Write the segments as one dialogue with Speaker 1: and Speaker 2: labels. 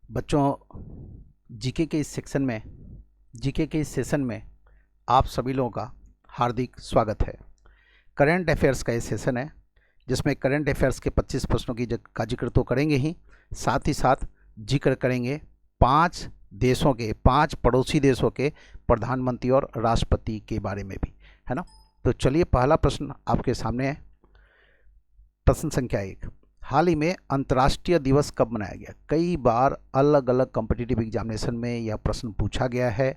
Speaker 1: बच्चों, जीके के इस सेशन में आप सभी लोगों का हार्दिक स्वागत है। करंट अफेयर्स का ये सेशन है जिसमें करंट अफेयर्स के 25 प्रश्नों का जिक्र तो करेंगे ही, साथ ही साथ जिक्र करेंगे 5 पड़ोसी देशों के प्रधानमंत्री और राष्ट्रपति के बारे में भी, है ना। तो चलिए, पहला प्रश्न आपके सामने है। प्रश्न संख्या 1, हाल ही में अंतर्राष्ट्रीय दिवस कब मनाया गया? कई बार अलग अलग कॉम्पिटिटिव एग्जामिनेशन में यह प्रश्न पूछा गया है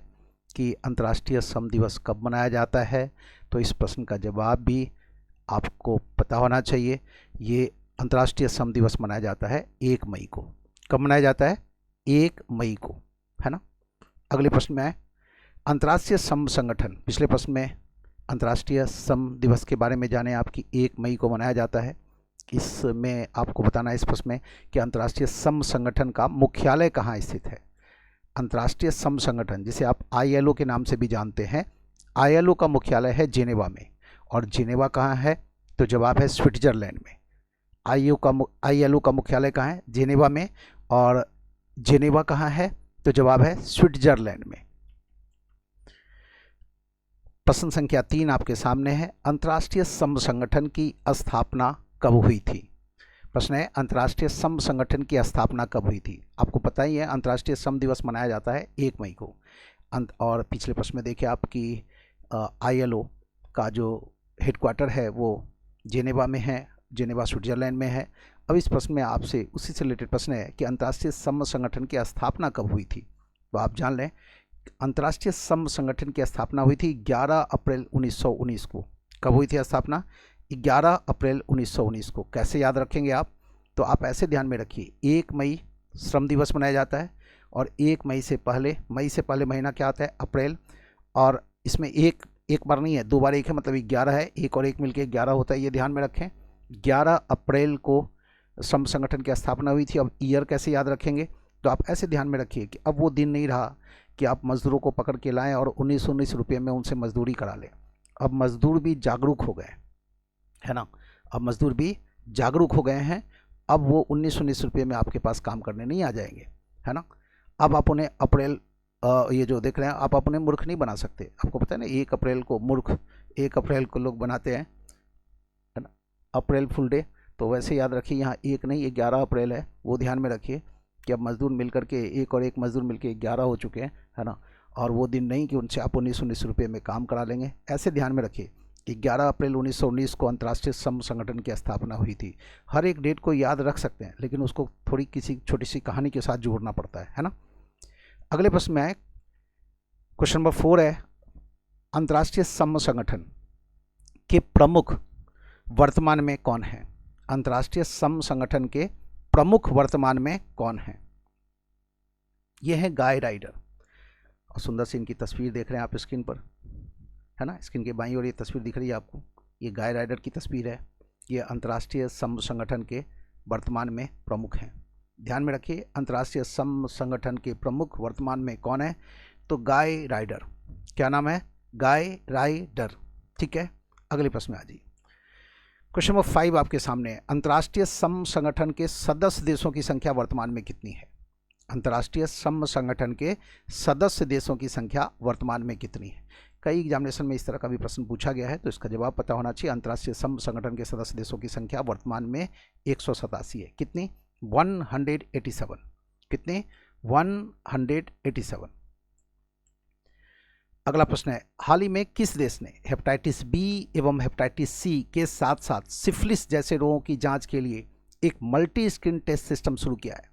Speaker 1: कि अंतर्राष्ट्रीय श्रम दिवस कब मनाया जाता है। तो इस प्रश्न का जवाब भी आपको पता होना चाहिए। ये अंतर्राष्ट्रीय श्रम दिवस मनाया जाता है 1 मई को। कब मनाया जाता है? 1 मई को, है ना। अगले प्रश्न में आए, अंतर्राष्ट्रीय श्रम संगठन, पिछले प्रश्न में अंतर्राष्ट्रीय श्रम दिवस के बारे में जाने आपकी 1 मई को मनाया जाता है। इसमें आपको बताना है इस प्रश्न में कि अंतर्राष्ट्रीय श्रम संगठन का मुख्यालय कहाँ स्थित है। अंतर्राष्ट्रीय श्रम संगठन, जिसे आप ILO के नाम से भी जानते हैं, ILO का मुख्यालय है जेनेवा में। और जेनेवा कहाँ है? तो जवाब है स्विट्जरलैंड में। ILO का मुख्यालय कहाँ है? जेनेवा में। और जेनेवा कहाँ है? तो जवाब है स्विट्जरलैंड में। प्रश्न संख्या 3 आपके सामने है, अंतर्राष्ट्रीय श्रम संगठन की स्थापना कब हुई थी? प्रश्न है, अंतर्राष्ट्रीय श्रम संगठन की स्थापना कब हुई थी? आपको पता ही है, अंतर्राष्ट्रीय श्रम दिवस मनाया जाता है 1 मई को। और पिछले प्रश्न में देखिए आपकी ILO का जो हेडक्वार्टर है वो जेनेवा में है, जेनेवा स्विट्जरलैंड में है। अब इस प्रश्न में आपसे उसी से रिलेटेड प्रश्न है कि अंतर्राष्ट्रीय श्रम संगठन की स्थापना कब हुई थी। तो आप जान लें, अंतर्राष्ट्रीय श्रम संगठन की स्थापना हुई थी 11 अप्रैल 1919 को। कब हुई थी स्थापना? 11 अप्रैल 1919 को। कैसे याद रखेंगे आप? तो आप ऐसे ध्यान में रखिए, 1 मई श्रम दिवस मनाया जाता है और 1 मई से पहले महीना क्या आता है? अप्रैल। और इसमें एक बार नहीं है, 2 बार 1 है, मतलब 11 है, 1 और 1 मिलकर 11 होता है, ये ध्यान में रखें। 11 अप्रैल को श्रम संगठन की स्थापना हुई थी। अब ईयर कैसे याद रखेंगे? तो आप ऐसे ध्यान में रखिए कि अब वो दिन नहीं रहा कि आप मजदूरों को पकड़ के लाएं और 19 रुपये में उनसे मजदूरी करा लें। अब मजदूर भी जागरूक हो गए, है ना। अब मजदूर भी जागरूक हो गए हैं। अब वो 19 रुपये में आपके पास काम करने नहीं आ जाएंगे, है ना। अब आप उन्हें अप्रैल, ये जो देख रहे हैं, आप अपने मूर्ख नहीं बना सकते। आपको पता है ना, 1 अप्रैल को मूर्ख 1 अप्रैल को लोग बनाते हैं, है ना, अप्रैल फुल डे। तो वैसे याद रखिए, यहाँ 1 नहीं, 11 अप्रैल है, वो ध्यान में रखिए कि अब मजदूर मिलकर के 1 और 1 मजदूर मिलकर 11 हो चुके हैं, है ना। और वो दिन नहीं कि उनसे आप 19 रुपये में काम करा लेंगे। ऐसे ध्यान में रखिए कि 11 अप्रैल 1919 को अंतर्राष्ट्रीय श्रम संगठन की स्थापना हुई थी। हर एक डेट को याद रख सकते हैं, लेकिन उसको थोड़ी किसी छोटी सी कहानी के साथ जोड़ना पड़ता है ना। अगले प्रश्न में आए, क्वेश्चन नंबर 4 है, अंतर्राष्ट्रीय श्रम संगठन के प्रमुख वर्तमान में कौन है? अंतर्राष्ट्रीय श्रम संगठन के प्रमुख वर्तमान में कौन है? ये है गाय राइडर। और सुंदर सी इनकी तस्वीर देख रहे हैं आप स्क्रीन पर, है ना। स्क्रीन के बाईं ओर ये तस्वीर दिख रही है आपको, ये गाय राइडर की तस्वीर है। ये अंतर्राष्ट्रीय श्रम संगठन के वर्तमान में प्रमुख हैं। ध्यान में रखिए, अंतर्राष्ट्रीय श्रम संगठन के प्रमुख वर्तमान में कौन है? तो गाय राइडर। क्या नाम है? गाय राइडर, ठीक है। अगले प्रश्न में आ जाइए। क्वेश्चन नंबर 5 आपके सामने है, अंतर्राष्ट्रीय श्रम संगठन के सदस्य देशों की संख्या वर्तमान में कितनी है? अंतर्राष्ट्रीय श्रम संगठन के सदस्य देशों की संख्या वर्तमान में कितनी है? कई एग्जामिनेशन में इस तरह का भी प्रश्न पूछा गया है, तो इसका जवाब पता होना चाहिए। अंतर्राष्ट्रीय श्रम संगठन के सदस्य देशों की संख्या वर्तमान में 187 है। कितनी? 187। कितने? 187। अगला प्रश्न है, हाल ही में किस देश ने हेपेटाइटिस बी एवं हेपेटाइटिस सी के साथ साथ सिफिलिस जैसे रोगों की जांच के लिए एक मल्टी स्क्रीन टेस्ट सिस्टम शुरू किया है?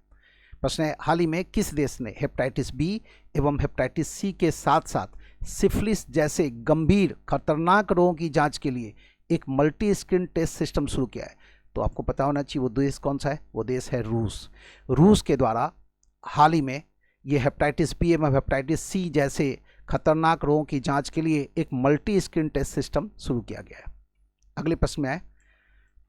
Speaker 1: प्रश्न है, हाल ही में किस देश ने हेपेटाइटिस बी एवं हेपेटाइटिस सी के साथ साथ सिफिलिस जैसे गंभीर खतरनाक रोगों की जांच के लिए एक मल्टी स्क्रीन टेस्ट सिस्टम शुरू किया है? तो आपको पता होना चाहिए वो देश कौन सा है। वो देश है रूस। रूस के द्वारा हाल ही में ये हेपेटाइटिस बी एवं हेपेटाइटिस सी जैसे खतरनाक रोगों की जांच के लिए एक मल्टी स्क्रीन टेस्ट सिस्टम शुरू किया गया है। अगले प्रश्न में आए,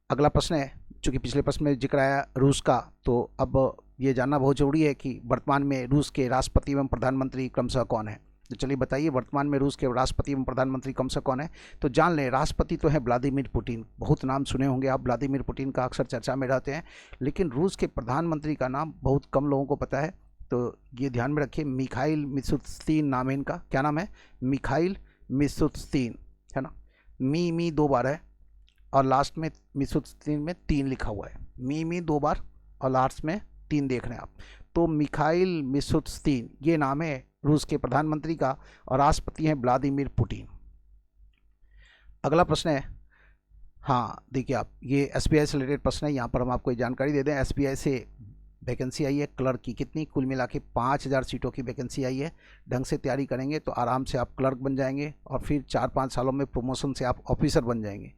Speaker 1: अगला प्रश्न है, चूंकि पिछले प्रश्न में जिक्र आया रूस का, तो अब ये जानना बहुत जरूरी है कि वर्तमान में रूस के राष्ट्रपति एवं प्रधानमंत्री क्रमशः कौन है। तो चलिए बताइए, वर्तमान में रूस के राष्ट्रपति एवं प्रधानमंत्री क्रमशः कौन है? तो जान लें, राष्ट्रपति तो है व्लादिमीर पुतिन। बहुत नाम सुने होंगे आप, व्लादिमीर पुतिन का अक्सर चर्चा में रहते हैं। लेकिन रूस के प्रधानमंत्री का नाम बहुत कम लोगों को पता है, तो ये ध्यान में रखिए, मिखाइल मिशुस्तिन नाम है इनका। क्या नाम है? मिखाइल मिशुस्तिन, है ना। मी 2 बार है और लास्ट में मिशुस्तिन में 3 लिखा हुआ है। मी 2 बार और लास्ट में 3 देख रहे हैं आप। तो मिखाइल मिशुस्तिन ये नाम है रूस के प्रधानमंत्री का और राष्ट्रपति हैं व्लादिमीर पुतिन। अगला प्रश्न है, हाँ देखिए आप, ये एसबीआई से रिलेटेड प्रश्न है। यहाँ पर हम आपको जानकारी दे दें, एसबीआई से वैकेंसी आई है क्लर्क की, कितनी? कुल मिला के 5000 सीटों की वैकेंसी आई है। ढंग से तैयारी करेंगे तो आराम से आप क्लर्क बन जाएंगे और फिर 4-5 सालों में प्रमोशन से आप ऑफिसर बन जाएंगे।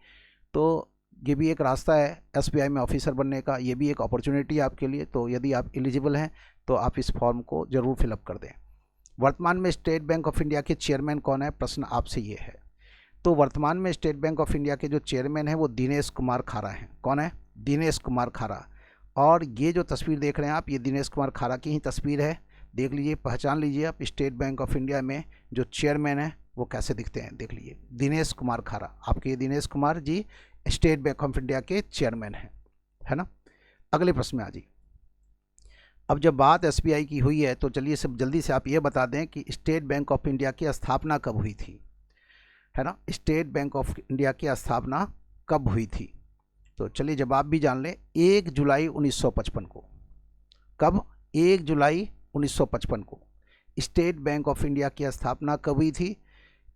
Speaker 1: तो ये भी एक रास्ता है एसबीआई में ऑफिसर बनने का, ये भी एक अपॉर्चुनिटी है आपके लिए। तो यदि आप एलिजिबल हैं तो आप इस फॉर्म को ज़रूर फिलअप कर दें। वर्तमान में स्टेट बैंक ऑफ इंडिया के चेयरमैन कौन है? प्रश्न आपसे ये है। तो वर्तमान में स्टेट बैंक ऑफ इंडिया के जो चेयरमैन हैं वो दिनेश कुमार खारा हैं। कौन है? दिनेश कुमार खारा। और ये जो तस्वीर देख रहे हैं आप, ये दिनेश कुमार खारा की ही तस्वीर है। देख लीजिए, पहचान लीजिए आप, स्टेट बैंक ऑफ इंडिया में जो चेयरमैन है वो कैसे दिखते हैं। देख लीजिए, दिनेश कुमार खारा, आपके Dinesh Kumar ji state bank of India के चेयरमैन हैं, है ना। अगले प्रश्न में आ जाइए। अब जब बात एसबीआई की हुई है तो चलिए सब जल्दी से आप ये बता दें कि स्टेट बैंक ऑफ इंडिया की स्थापना कब हुई थी, है ना। स्टेट बैंक ऑफ इंडिया की स्थापना कब हुई थी? तो चलिए जवाब भी जान लें। 1 जुलाई 1955 को। कब? 1 जुलाई 1955 को स्टेट बैंक ऑफ इंडिया की स्थापना कब हुई थी?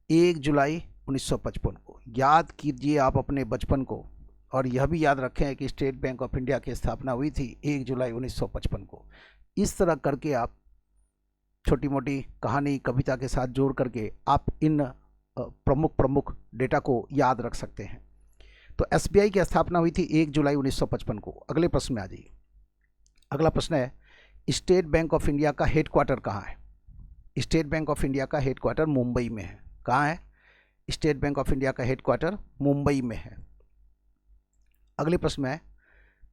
Speaker 1: 1 जुलाई 1955 को। याद कीजिए आप अपने बचपन को, और यह भी याद रखें कि स्टेट बैंक ऑफ इंडिया की स्थापना हुई थी 1 जुलाई 1955 को। इस तरह करके आप छोटी मोटी कहानी कविता के साथ जोड़ करके आप इन प्रमुख डेटा को याद रख सकते हैं। तो एसबीआई की स्थापना हुई थी 1 जुलाई 1955 को। अगले प्रश्न में आ जाइए। अगला प्रश्न है, स्टेट बैंक ऑफ इंडिया का हेडक्वार्टर कहाँ है? स्टेट बैंक ऑफ इंडिया का हेडक्वार्टर मुंबई में है। कहाँ है? स्टेट बैंक ऑफ इंडिया का हेडक्वार्टर मुंबई में है। अगले प्रश्न में है,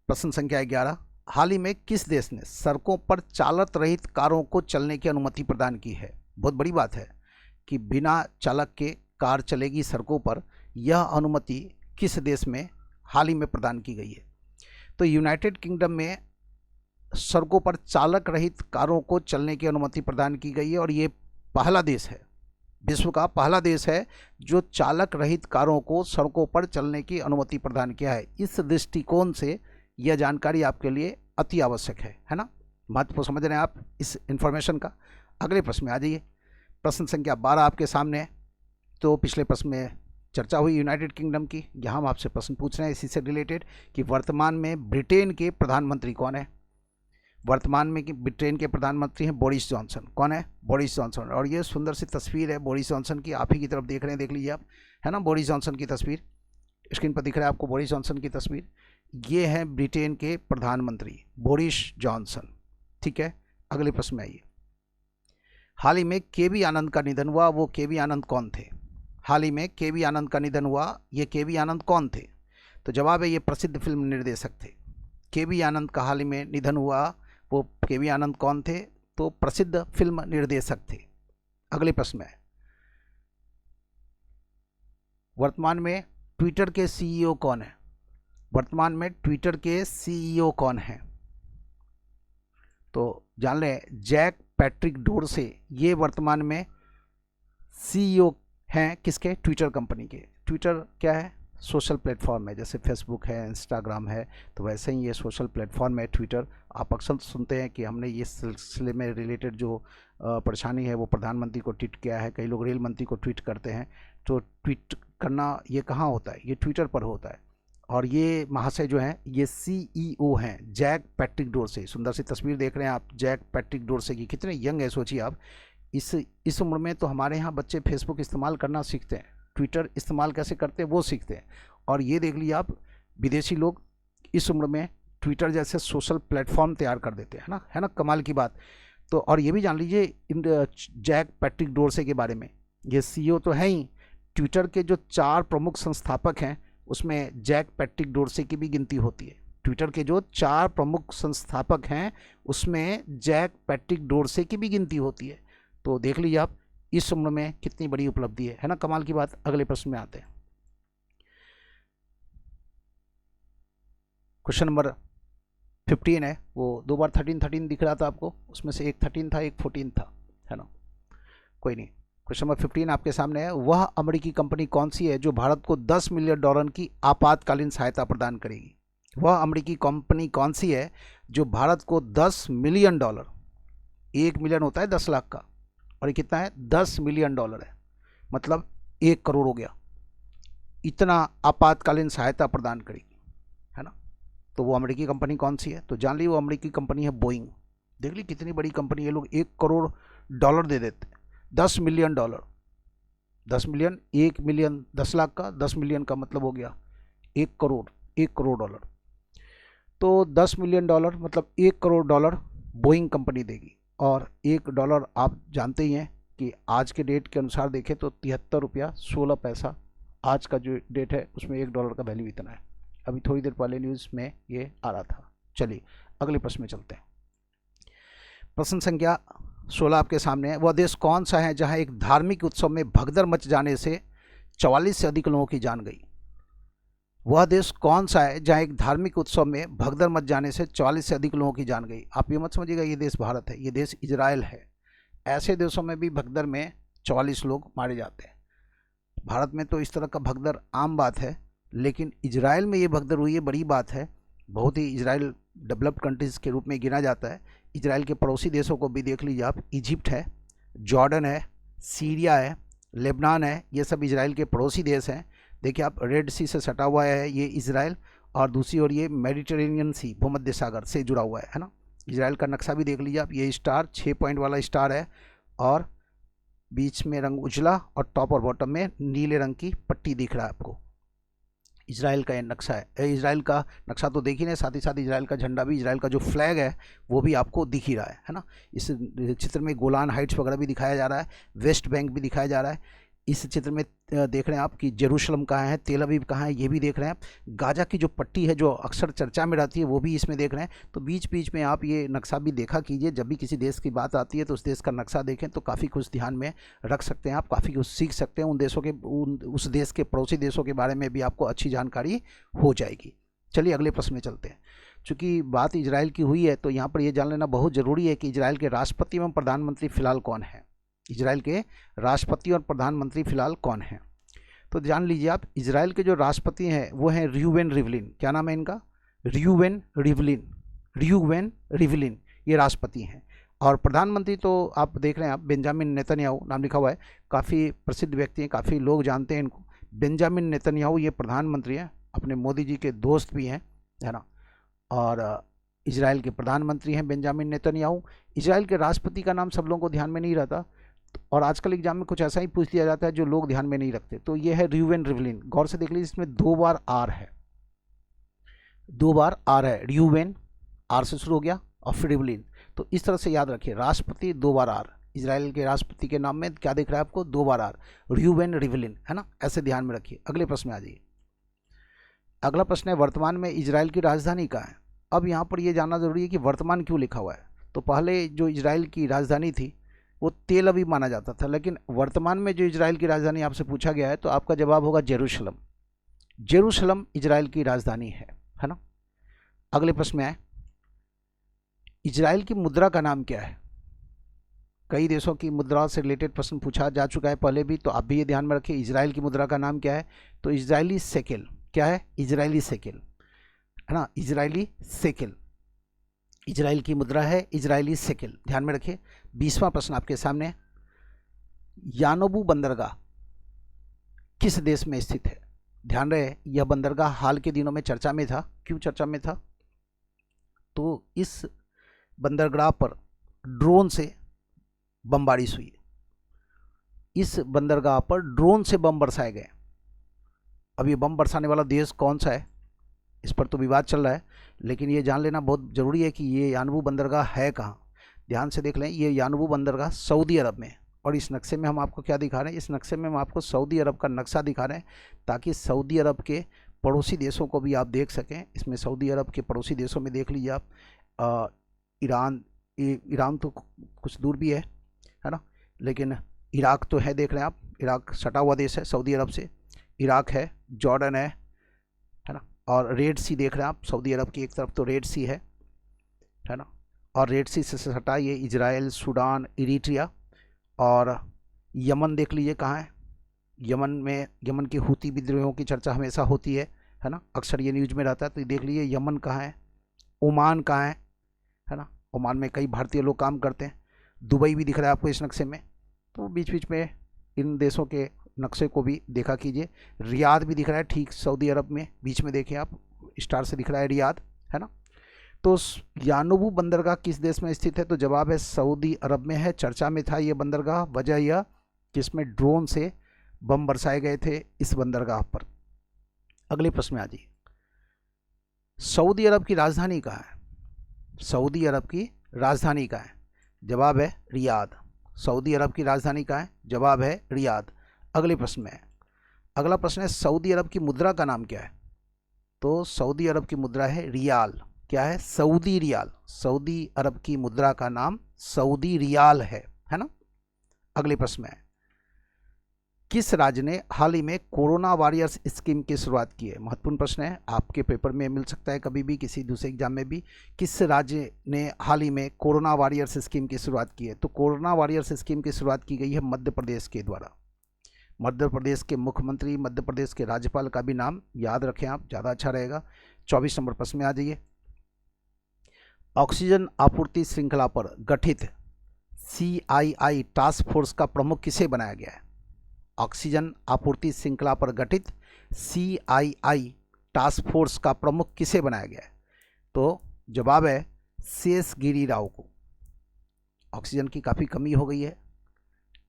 Speaker 1: प्रश्न संख्या 11, हाल ही में किस देश ने सड़कों पर चालक रहित कारों को चलने की अनुमति प्रदान की है? बहुत बड़ी बात है कि बिना चालक के कार चलेगी सड़कों पर। यह अनुमति किस देश में हाल ही में प्रदान की गई है? तो यूनाइटेड किंगडम में सड़कों पर चालक रहित कारों को चलने की अनुमति प्रदान की गई है और ये पहला देश है, विश्व का पहला देश है जो चालक रहित कारों को सड़कों पर चलने की अनुमति प्रदान किया है। इस दृष्टिकोण से यह जानकारी आपके लिए अति आवश्यक है ना। महत्व समझ रहे हैं आप इस इंफॉर्मेशन का। अगले प्रश्न में आ जाइए। प्रश्न संख्या 12 आपके सामने है। तो पिछले प्रश्न में चर्चा हुई यूनाइटेड किंगडम की, यहाँ हम आपसे प्रश्न पूछ रहे हैं इसी से रिलेटेड कि वर्तमान में ब्रिटेन के प्रधानमंत्री कौन है? वर्तमान में कि ब्रिटेन के प्रधानमंत्री हैं बोरिस जॉनसन। कौन है? Boris Johnson. और ये सुंदर सी तस्वीर है बोरिस जॉनसन की, आप ही की तरफ देख रहे हैं, देख लीजिए आप, है ना। बोरिस जॉनसन की तस्वीर स्क्रीन पर दिख रहा है आपको, बोरिस जॉनसन की तस्वीर। ये है ब्रिटेन के प्रधानमंत्री बोरिस जॉनसन, ठीक है। अगले प्रश्न में आइए। हाल ही में केवी आनंद का निधन हुआ, वो केवी आनंद कौन थे? हाल ही में केवी आनंद का निधन हुआ, ये केवी आनंद कौन थे? तो जवाब है ये प्रसिद्ध फिल्म निर्देशक थे। केवी आनंद का हाल ही में निधन हुआ, वो केवी आनंद कौन थे? तो प्रसिद्ध फिल्म निर्देशक थे। अगले प्रश्न में, वर्तमान में ट्विटर के सीईओ कौन है? वर्तमान में ट्विटर के सीईओ कौन है? तो जान लें, जैक पैट्रिक डोरसे, ये वर्तमान में सीईओ हैं किसके? ट्विटर कंपनी के। ट्विटर क्या है? सोशल प्लेटफॉर्म है, जैसे फेसबुक है, इंस्टाग्राम है, तो वैसे ही ये सोशल प्लेटफॉर्म है ट्विटर। आप अक्सर सुनते हैं कि हमने ये सिलसिले में रिलेटेड जो परेशानी है वो प्रधानमंत्री को ट्वीट किया है, कई लोग रेल मंत्री को ट्वीट करते हैं। तो ट्वीट करना ये कहाँ होता है? ये ट्विटर पर होता है। और ये महाशय जो हैं ये सीईओ हैं, जैक पैट्रिक डोरसे। सुंदर सी तस्वीर देख रहे हैं आप जैक पैट्रिक डोरसे की, कितने यंग है सोचिए आप। इस उम्र में तो हमारे यहाँ बच्चे फेसबुक इस्तेमाल करना सीखते हैं, ट्विटर इस्तेमाल कैसे करते हैं वो सीखते हैं। और ये देख लीजिए आप, विदेशी लोग इस उम्र में ट्विटर जैसे सोशल प्लेटफॉर्म तैयार कर देते हैं, है ना, कमाल की बात। तो और ये भी जान लीजिए इन जैक पैट्रिक डोरसे के बारे में, ये सीईओ तो है ही, ट्विटर के जो 4 प्रमुख संस्थापक हैं उसमें जैक पैट्रिक डोरसे की भी गिनती होती है। ट्विटर के जो 4 प्रमुख संस्थापक हैं उसमें जैक पैट्रिक डोरसे की भी गिनती होती है। तो देख लीजिए आप इस उम्र में कितनी बड़ी उपलब्धि है ना, कमाल की बात। अगले प्रश्न में आते हैं। क्वेश्चन नंबर 15 है, वो 2 बार 13 दिख रहा था आपको, उसमें से एक 13 था, एक 14 था, है ना। कोई नहीं, क्वेश्चन नंबर 15 आपके सामने है। वह अमेरिकी कंपनी कौन सी है जो भारत को $10 मिलियन की आपातकालीन सहायता प्रदान करेगी? वह अमेरिकी कंपनी कौन सी है जो भारत को $10 मिलियन, 1 मिलियन होता है 10 लाख का, और ये कितना है, $10 मिलियन है, मतलब 1 करोड़ हो गया, इतना आपातकालीन सहायता प्रदान करेगी, है ना। तो वो अमेरिकी कंपनी कौन सी है? तो जान ली, वो अमेरिकी कंपनी है बोइंग। देख ली कितनी बड़ी कंपनी है, लोग $1 करोड़ दे देते हैं। $10 मिलियन, 10 मिलियन, 1 मिलियन 10 लाख का, 10 मिलियन का मतलब हो गया 1 करोड़, $1 करोड़। तो $10 मिलियन मतलब $1 करोड़ बोइंग कंपनी देगी। और $1 आप जानते ही हैं कि आज के डेट के अनुसार देखें तो 73 रुपया 16 पैसा आज का जो डेट है उसमें $1 का वैल्यू इतना है। अभी थोड़ी देर पहले न्यूज़ में ये आ रहा था। चलिए अगले प्रश्न में चलते हैं। प्रश्न संख्या 16 आपके सामने है। वह देश कौन सा है जहां एक धार्मिक उत्सव में भगदड़ मच जाने से 44 से अधिक लोगों की जान गई? वह देश कौन सा है जहां एक धार्मिक उत्सव में भगदड़ मच जाने से 44 से अधिक लोगों की जान गई? आप ये मत समझिएगा ये देश भारत है, ये देश इजराइल है। ऐसे देशों में भी भगदड़ में 44 लोग मारे जाते हैं। भारत में तो इस तरह का भगदड़ आम बात है, लेकिन इजराइल में ये भगदड़ हुई है, बड़ी बात है। बहुत ही इजराइल डेवलप्ड कंट्रीज़ के रूप में गिना जाता है। इजराइल के पड़ोसी देशों को भी देख लीजिए आप, इजिप्ट है, जॉर्डन है, सीरिया है, लेबनान है, ये सब इजराइल के पड़ोसी देश हैं। देखिए आप, रेड सी से सटा हुआ है ये इजराइल, और दूसरी ओर ये मेडिटेरेनियन सी, भूमध्य सागर से जुड़ा हुआ है ना। इजराइल का नक्शा भी देख लीजिए आप, ये स्टार 6 पॉइंट वाला स्टार है, और बीच में रंग उजला और टॉप और बॉटम में नीले रंग की पट्टी दिख रहा है आपको। इजराइल का ये नक्शा है। इजराइल का नक्शा तो देख ही नहीं, साथ ही साथ इजराइल का झंडा भी, इजराइल का जो फ्लैग है वो भी आपको दिख ही रहा है ना। इस चित्र में गोलान हाइट्स वगैरह भी दिखाया जा रहा है, वेस्ट बैंक भी दिखाया जा रहा है। इस चित्र में देख रहे हैं आप कि जेरूशलम कहाँ है, तेल अवीव कहाँ है, ये भी देख रहे हैं आप। गाजा की जो पट्टी है जो अक्सर चर्चा में रहती है वो भी इसमें देख रहे हैं। तो बीच बीच में आप ये नक्शा भी देखा कीजिए, जब भी किसी देश की बात आती है तो उस देश का नक्शा देखें तो काफ़ी कुछ ध्यान में रख सकते हैं आप, काफ़ी कुछ सीख सकते हैं। उन देशों के उस देश के पड़ोसी देशों के बारे में भी आपको अच्छी जानकारी हो जाएगी। चलिए अगले प्रश्न में चलते हैं। चूँकि बात इजराइल की हुई है तो यहाँ पर यह जान लेना बहुत ज़रूरी है कि इजराइल के राष्ट्रपति एवं प्रधानमंत्री फिलहाल कौन है। इजराइल के राष्ट्रपति और प्रधानमंत्री फिलहाल कौन हैं? तो जान लीजिए आप, इजराइल के जो राष्ट्रपति हैं वो हैं रियूवेन रिवलिन। क्या नाम है इनका? रियूवेन रिवलिन। रियूवेन रिवलिन ये राष्ट्रपति हैं। और प्रधानमंत्री तो आप देख रहे हैं आप, बेंजामिन नेतन्याहू नाम लिखा हुआ है, काफ़ी प्रसिद्ध व्यक्ति हैं, काफ़ी लोग जानते हैं इनको। बेंजामिन नेतन्याहू ये प्रधानमंत्री हैं, अपने मोदी जी के दोस्त भी हैं, है ना। और इजराइल के प्रधानमंत्री हैं बेंजामिन नेतन्याहू। इजराइल के राष्ट्रपति का नाम सब लोगों को ध्यान में नहीं रहता, और आजकल एग्जाम में कुछ ऐसा ही पूछ लिया जाता है जो लोग ध्यान में नहीं रखते। तो ये है रियूवेन रिवलिन। गौर से देख लीजिए, इसमें 2 बार आर है, 2 बार आर है। रियूवेन आर से शुरू हो गया और फिर रिवलिन। तो इस तरह से याद रखिए, राष्ट्रपति 2 बार आर। इजराइल के राष्ट्रपति के नाम में क्या दिख रहा है आपको? 2 बार आर, रियूवेन रिवलिन, है ना। ऐसे ध्यान में रखिए। अगले प्रश्न में आ जाइए। अगला प्रश्न है, वर्तमान में इजराइल की राजधानी कहाँ है? अब यहाँ पर यह जानना जरूरी है कि वर्तमान क्यों लिखा हुआ है। तो पहले जो इजराइल की राजधानी थी वो तेल अवीव माना जाता था, लेकिन वर्तमान में जो इजराइल की राजधानी आपसे पूछा गया है तो आपका जवाब होगा जेरूशलम। जेरूशलम इजराइल की राजधानी है ना। अगले प्रश्न में आए, इजराइल की मुद्रा का नाम क्या है? कई देशों की मुद्रा से रिलेटेड प्रश्न पूछा जा चुका है पहले भी, तो आप भी ये ध्यान में रखिए, इजराइल की मुद्रा का नाम क्या है? तो इजरायली शेकेल। क्या है? इजरायली शेकेल, है ना। इजरायली शेकेल, इजराइल की मुद्रा है इजरायली शेकेल, ध्यान में रखिए। 20वां प्रश्न आपके सामने, यानोबू बंदरगाह किस देश में स्थित है? ध्यान रहे, यह बंदरगाह हाल के दिनों में चर्चा में था। क्यों चर्चा में था? तो इस बंदरगाह पर ड्रोन से बमबारी हुई। इस बंदरगाह पर ड्रोन से बम बरसाए गए। अब ये बम बरसाने वाला देश कौन सा है, इस पर तो विवाद चल रहा है, लेकिन ये जान लेना बहुत ज़रूरी है कि ये यानबू बंदरगाह है कहाँ। ध्यान से देख लें, ये यानबू बंदरगाह सऊदी अरब में। और इस नक्शे में हम आपको क्या दिखा रहे हैं? इस नक्शे में हम आपको सऊदी अरब का नक्शा दिखा रहे हैं, ताकि सऊदी अरब के पड़ोसी देशों को भी आप देख सकें। इसमें सऊदी अरब के पड़ोसी देशों में देख लीजिए आप, ईरान तो कुछ दूर भी है ना, लेकिन इराक तो है, देख रहे हैं आप, इराक सटा हुआ देश है सऊदी अरब से। इराक है, जॉर्डन है ना, और रेड सी देख रहे हैं आप, सऊदी अरब की एक तरफ तो रेड सी है, है ना। और रेड सी से सटा ये इजराइल, सूडान, इरिट्रिया और यमन देख लीजिए कहाँ है। यमन के हूती विद्रोहियों की चर्चा हमेशा होती है ना, अक्सर ये न्यूज में रहता है। तो ये देख लीजिए यमन कहाँ है, ओमान कहाँ है ना। ओमान में कई भारतीय लोग काम करते हैं। दुबई भी दिख रहा है आपको इस नक्शे में। तो बीच बीच में इन देशों के नक्शे को भी देखा कीजिए। रियाद भी दिख रहा है ठीक सऊदी अरब में, बीच में देखें आप, स्टार से दिख रहा है रियाद, है ना। तो यानुबू बंदरगाह किस देश में स्थित है? तो जवाब है सऊदी अरब में है। चर्चा में था ये बंदरगाह, वजह यह कि इसमें ड्रोन से बम बरसाए गए थे इस बंदरगाह पर। अगले प्रश्न में आ जाइए। सऊदी अरब की राजधानी कहाँ है? सऊदी अरब की राजधानी कहाँ है? जवाब है रियाद। सऊदी अरब की राजधानी कहाँ है? जवाब है रियाद। अगले प्रश्न में है, अगला प्रश्न है सऊदी अरब की मुद्रा का नाम क्या है? तो सऊदी अरब की मुद्रा है रियाल। क्या है? Saudi riyal. सऊदी अरब की मुद्रा का नाम सऊदी रियाल है ना। अगले प्रश्न में है, किस राज्य ने हाल ही में कोरोना वॉरियर्स स्कीम की शुरुआत की है? महत्वपूर्ण प्रश्न है, आपके पेपर में मिल सकता है कभी भी, किसी दूसरे एग्जाम में भी। किस राज्य ने हाल ही में कोरोना वॉरियर्स स्कीम की शुरुआत की है? तो कोरोना वॉरियर्स स्कीम की शुरुआत की गई है मध्य प्रदेश के द्वारा। मध्य प्रदेश के मुख्यमंत्री, मध्य प्रदेश के राज्यपाल का भी नाम याद रखें आप, ज़्यादा अच्छा रहेगा। 24 नंबर प्रश्न में आ जाइए। ऑक्सीजन आपूर्ति श्रृंखला पर गठित CII टास्क फोर्स का प्रमुख किसे बनाया गया है? ऑक्सीजन आपूर्ति श्रृंखला पर गठित CII टास्क फोर्स का प्रमुख किसे बनाया गया है? तो जवाब है शेष गिरी राव को। ऑक्सीजन की काफ़ी कमी हो गई है,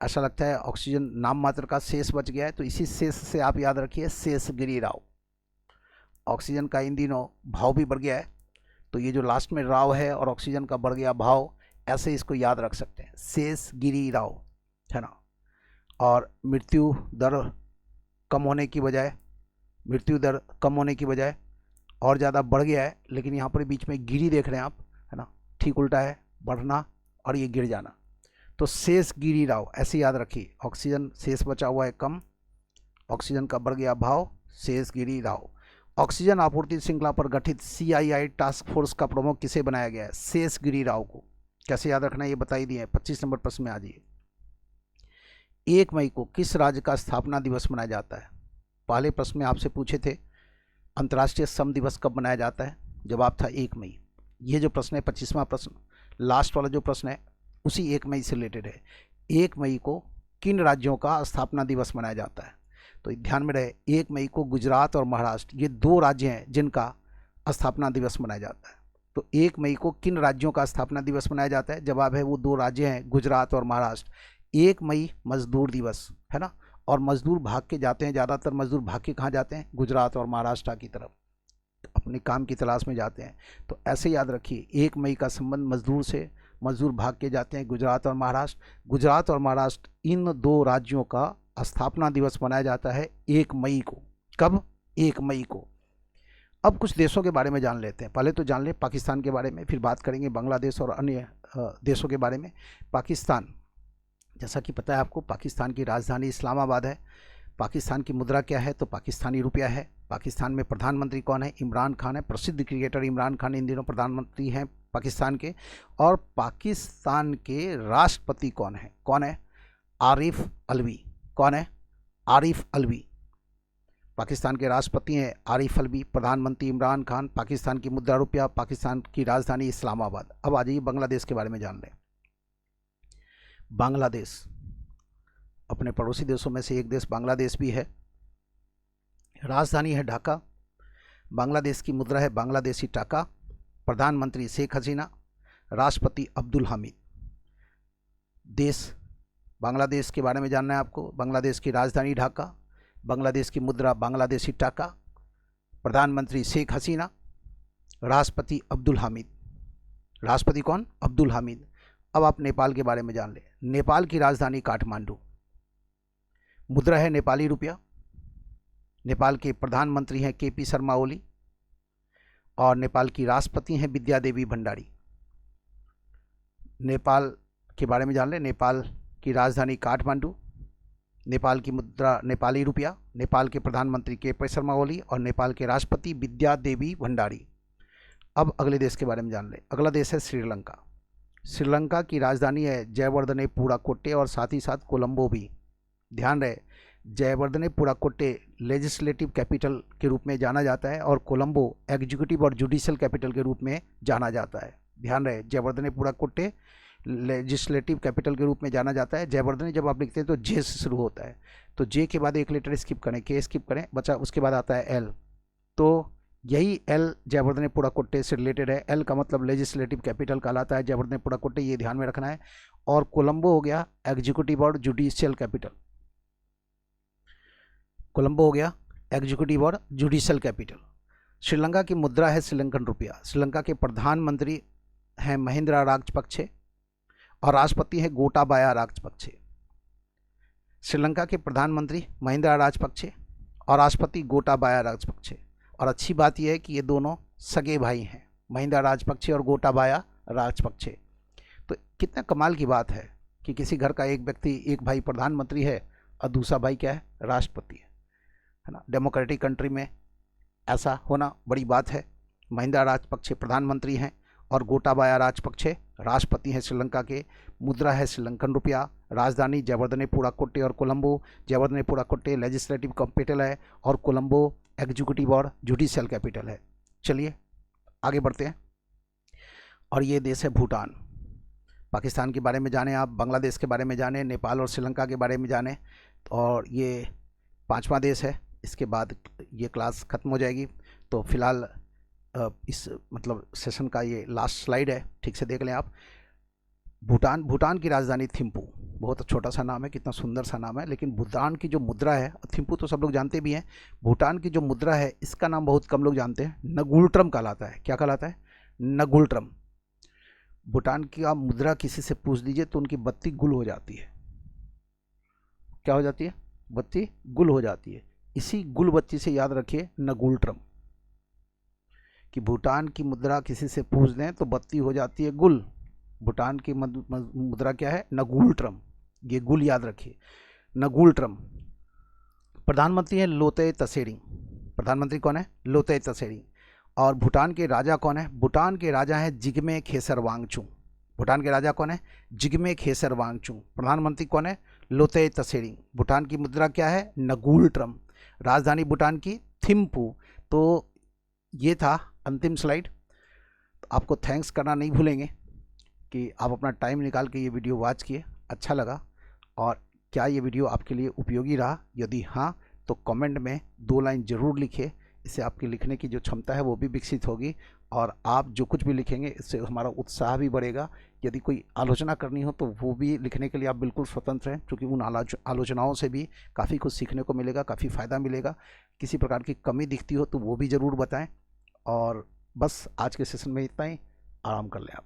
Speaker 1: ऐसा लगता है ऑक्सीजन नाम मात्र का शेष बच गया है, तो इसी शेष से आप याद रखिए शेष गिरी राव। ऑक्सीजन का इन दिनों भाव भी बढ़ गया है, तो ये जो लास्ट में राव है और ऑक्सीजन का बढ़ गया भाव, ऐसे इसको याद रख सकते हैं, शेष गिरी राव, है ना। और मृत्यु दर कम होने की बजाय और ज़्यादा बढ़ गया है, लेकिन यहाँ पर बीच में गिरी देख रहे हैं आप, है ना, ठीक उल्टा है, बढ़ना और ये गिर जाना। तो शेष गिरी राव ऐसे याद रखिए, ऑक्सीजन शेष बचा हुआ है कम, ऑक्सीजन का बढ़ गया भाव, शेष गिरी राव। ऑक्सीजन आपूर्ति श्रृंखला पर गठित CII टास्क फोर्स का प्रमुख किसे बनाया गया है? शेष गिरी राव को। कैसे याद रखना है ये बता ही दिए। 25 नंबर प्रश्न में आ जाइए। 1 मई को किस राज्य का स्थापना दिवस मनाया जाता है? पहले प्रश्न में आपसे पूछे थे अंतर्राष्ट्रीय श्रम दिवस कब मनाया जाता है? जवाब था 1 मई। ये जो प्रश्न है 25वां प्रश्न, लास्ट वाला जो प्रश्न है उसी 1 मई से रिलेटेड है। 1 मई को किन राज्यों का स्थापना दिवस मनाया जाता है? तो ध्यान में रहे, 1 मई को गुजरात और महाराष्ट्र ये 2 राज्य हैं जिनका स्थापना दिवस मनाया जाता है। तो 1 मई को किन राज्यों का स्थापना दिवस मनाया जाता है? जवाब है वो 2 राज्य हैं, गुजरात और महाराष्ट्र। 1 मई मजदूर दिवस है ना, और मजदूर भाग के जाते हैं, ज़्यादातर मजदूर भाग के कहाँ जाते हैं? गुजरात और महाराष्ट्र की तरफ, अपने काम की तलाश में जाते हैं। तो ऐसे याद रखिए 1 मई का संबंध मजदूर से, मजदूर भाग के जाते हैं गुजरात और महाराष्ट्र। गुजरात और महाराष्ट्र इन 2 राज्यों का स्थापना दिवस मनाया जाता है 1 मई को। कब? 1 मई को। अब कुछ देशों के बारे में जान लेते हैं। पहले तो जान लें पाकिस्तान के बारे में, फिर बात करेंगे बांग्लादेश और अन्य देशों के बारे में। पाकिस्तान, जैसा कि पता है आपको, पाकिस्तान की राजधानी इस्लामाबाद है। पाकिस्तान की मुद्रा क्या है? तो पाकिस्तानी रुपया है। पाकिस्तान में प्रधानमंत्री कौन है? इमरान खान है। प्रसिद्ध क्रिकेटर इमरान खान इन दिनों प्रधानमंत्री हैं पाकिस्तान के। और पाकिस्तान के राष्ट्रपति कौन है? आरिफ अलवी। कौन है? आरिफ अलवी। पाकिस्तान के राष्ट्रपति हैं आरिफ अलवी, प्रधानमंत्री इमरान खान, पाकिस्तान की मुद्रा रुपया, पाकिस्तान की राजधानी इस्लामाबाद। अब आ जाइए बांग्लादेश के बारे में जान लें। बांग्लादेश अपने पड़ोसी देशों में से एक देश बांग्लादेश भी है। राजधानी है ढाका। बांग्लादेश की मुद्रा है बांग्लादेशी टाका। प्रधानमंत्री शेख हसीना, राष्ट्रपति अब्दुल हामिद। देश बांग्लादेश के बारे में जानना है आपको। बांग्लादेश की राजधानी ढाका, बांग्लादेश की मुद्रा बांग्लादेशी टाका, प्रधानमंत्री शेख हसीना, राष्ट्रपति अब्दुल हामिद। राष्ट्रपति कौन? अब्दुल हामिद। अब आप नेपाल के बारे में जान लें। नेपाल की राजधानी काठमांडू, मुद्रा है नेपाली रुपया। नेपाल के प्रधानमंत्री हैं KP शर्मा ओली और नेपाल की राष्ट्रपति हैं विद्या देवी भंडारी। नेपाल के बारे में जान लें। नेपाल की राजधानी काठमांडू, नेपाल की मुद्रा नेपाली रुपया, नेपाल के प्रधानमंत्री KP शर्मा ओली और नेपाल के राष्ट्रपति विद्या देवी भंडारी। अब अगले देश के बारे में जान लें। अगला देश है श्रीलंका। श्रीलंका की राजधानी है जयवर्धनेपुराकोट्टे और साथ ही साथ कोलंबो भी। ध्यान रहे, जयवर्धनेपुराकोट्टे लेजिस्लेटिव कैपिटल के रूप में जाना जाता है और कोलंबो एग्जीक्यूटिव और जुडिशियल कैपिटल के रूप में जाना जाता है। ध्यान रहे, जयवर्धनेपुराकोट्टे लेजिस्लेटिव कैपिटल के रूप में जाना जाता है। जयवर्धने जब आप लिखते हैं तो जे से शुरू होता है, तो जे के बाद एक लेटर स्किप करें, के स्किप करें, बचा उसके बाद आता है एल। तो यही एल जयवर्धनेपुराकोट्टे से रिलेटेड है। एल का मतलब लेजिस्लेटिव कैपिटल कहलाता है जयवर्धनेपुराकोट्टे, ये ध्यान में रखना है। और कोलंबो हो गया एग्जीक्यूटिव और जुडिशियल कैपिटल। कोलंबो हो गया एग्जीक्यूटिव और जुडिशियल कैपिटल। श्रीलंका की मुद्रा है श्रीलंकन रुपया। श्रीलंका के प्रधानमंत्री हैं महिंद्रा राजपक्षे और राष्ट्रपति है गोटाबाया राजपक्षे। श्रीलंका के प्रधानमंत्री महिंद्रा राजपक्षे और राष्ट्रपति गोटाबाया राजपक्षे। और अच्छी बात यह है कि ये दोनों सगे भाई हैं, महिंद्रा राजपक्षे और गोटाबाया राजपक्षे। तो कितना कमाल की बात है कि किसी घर का एक व्यक्ति, एक भाई प्रधानमंत्री है और दूसरा भाई क्या है, राष्ट्रपति है ना। डेमोक्रेटिक कंट्री में ऐसा होना बड़ी बात है। महिंद्रा राजपक्षे प्रधानमंत्री हैं और गोटाबाया राजपक्षे राष्ट्रपति हैं श्रीलंका के। मुद्रा है श्रीलंकन रुपया। राजधानी जयवर्धनेपुराकोट्टे और कोलंबो। जयवर्धनेपुराकोट्टे लेजिस्लेटिव कैपिटल है और कोलंबो एग्जीक्यूटिव और जुडिशियल कैपिटल है। चलिए आगे बढ़ते हैं। और ये देश है भूटान। पाकिस्तान के बारे में जाने आप, बांग्लादेश के बारे में जाने, नेपाल और श्रीलंका के बारे में जाने। और ये 5वां देश है। इसके बाद ये क्लास ख़त्म हो जाएगी। तो फिलहाल इस मतलब सेशन का ये लास्ट स्लाइड है, ठीक से देख लें आप। भूटान की राजधानी थिम्पू। बहुत छोटा सा नाम है, कितना सुंदर सा नाम है। लेकिन भूटान की जो मुद्रा है, थिम्पू तो सब लोग जानते भी हैं, भूटान की जो मुद्रा है इसका नाम बहुत कम लोग जानते हैं। नगुल्ट्रम कहलाता है। क्या कहलाता है? नगुल्ट्रम। भूटान की आप मुद्रा किसी से पूछ लीजिए तो उनकी बत्ती गुल हो जाती है। क्या हो जाती है? बत्ती गुल हो जाती है। इसी गुल बत्ती से याद रखिए नगुल्ट्रम, कि भूटान की मुद्रा किसी से पूछ दें तो बत्ती हो जाती है गुल। भूटान की मुद्रा क्या है? नगुल्ट्रम। ये गुल याद रखिए, नगुल्ट्रम। प्रधानमंत्री है लोते तसेरिंग। प्रधानमंत्री कौन है? लोते तसेरिंग। और भूटान के राजा कौन है? भूटान के राजा हैं जिग्मे खेसर वांगचुक। भूटान के राजा कौन है? जिग्मे खेसर वांगचुक। प्रधानमंत्री कौन है? लोते तसेरिंग। भूटान की मुद्रा क्या है? नगुल्ट्रम। राजधानी भूटान की थिम्पू। तो ये था अंतिम स्लाइड। तो आपको थैंक्स करना नहीं भूलेंगे कि आप अपना टाइम निकाल के ये वीडियो वॉच किए, अच्छा लगा। और क्या ये वीडियो आपके लिए उपयोगी रहा? यदि हाँ तो कमेंट में 2 लाइन ज़रूर लिखिए। इससे आपकी लिखने की जो क्षमता है वो भी विकसित होगी और आप जो कुछ भी लिखेंगे इससे हमारा उत्साह भी बढ़ेगा। यदि कोई आलोचना करनी हो तो वो भी लिखने के लिए आप बिल्कुल स्वतंत्र हैं, क्योंकि उन आलोचनाओं से भी काफ़ी कुछ सीखने को मिलेगा, काफ़ी फ़ायदा मिलेगा। किसी प्रकार की कमी दिखती हो तो वो भी ज़रूर बताएं। और बस आज के सेशन में इतना ही। आराम कर लें आप।